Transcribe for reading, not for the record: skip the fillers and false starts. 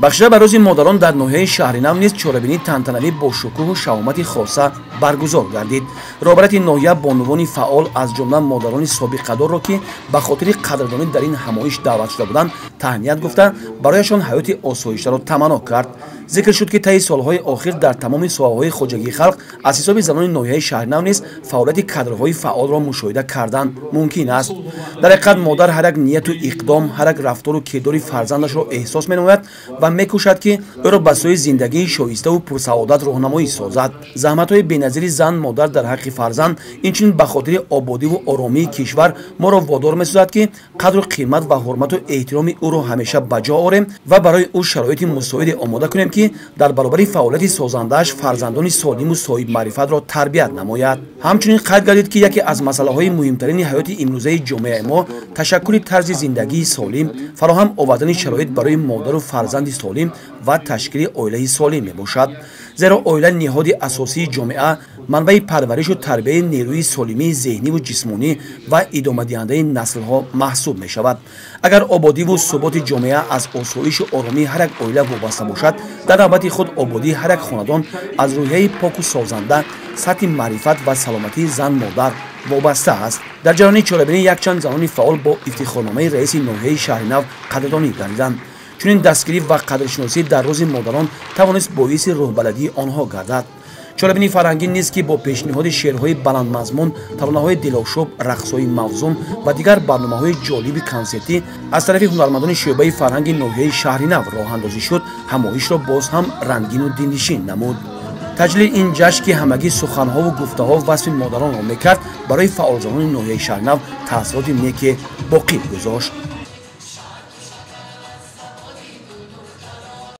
бахшида ба рӯзи модарон дар ноҳияи шаҳри нав низ чорабинии тантанавӣ бо шукӯҳу шаҳомати хоса баргузор гардид. роҳбарияти ноҳия бонувони фаъол аз ҷумла модарони собиқадорро ки ба хотири қадрдонӣ дар ин ҳамоиш даъват шуда буданд таҳният гуфта барояшон ҳаёти осоиштаро таманно кард. зикр шуд ки таи солҳои охир дар тамоми соҳаҳои хоҷагии халқ аз ҳисоби занони ноҳияи шаҳри нав низ фаъолияти кадрҳои фаъолро мушоҳида кардан мумкин аст. дар ҳақиқат модар ҳар як нияту иқдом, ҳар як рафтору кирдори фарзандашро эҳсос менамояд ва мекӯшад ки ӯро ба сӯи зиндагии шоиставу пурсаодат роҳнамоӣ созад. заҳматҳои беназири зан модар дар ҳаққи фарзанд инчунин ба хотири ободиву оромии кишвар моро водор месозад ки қадру қимат ва ҳурмату эҳтироми ӯро ҳамеша ба ҷо орем ва барои ӯ шароити мусоиде омода кунем ки дар баробари фаъолияти созандааш фарзандони солиму соҳибмаърифатро тарбият намояд. ҳамчунин қайд гардид ки яке аз масъалаҳои муҳимтарини ҳаёти имрӯзаи ҷомеаи мо ташаккули тарзи зиндагии солим, фароҳам овардани шароит барои модару фарзанди солим ва ташкили оилаи солим мебошад. зеро оила ниҳоди асосии ҷомеа, манбаи парваришу тарбияи нерӯи солимии зеҳниву ҷисмонӣ ва идомадиҳандаи наслҳо маҳсуб мешавад. агар ободиву суботи ҷомеа аз осоишу оромии ҳар як оила вобаста бошад, дар навбати худ ободии ҳар як хонадон аз рӯҳияи поку созанда, сатҳи маърифат ва саломатии зан модар вобаста аст. дар ҷараёни чорабинӣ якчанд занони фаъол бо ифтихорномаи раиси ноҳияи шаҳри нав қадрдонӣ гардиданд. чунин дастгирӣ ва қадршиносӣ дар рӯзи модарон тавонист боиси рӯҳбаландии онҳо гардад. чорабини фарҳангӣ низ ки бо пешниҳоди шеърҳои баландмазмун, таронаҳои дилошӯб, рақсҳои мавзун ва дигар барномаҳои ҷолиби консертӣ аз тарафи ҳунармандони шӯъбаи фарҳанги ноҳияи шаҳри нав роҳандозӣ шуд, ҳамоишро боз ҳам рангину дилнишин намуд. таҷлили ин ҷашн ки ҳамагӣ суханҳову гуфтаҳо васфи модаронро мекард, барои фаъолзанони ноҳияи шаҳри нав таъсироти неке боқӣ гузошт.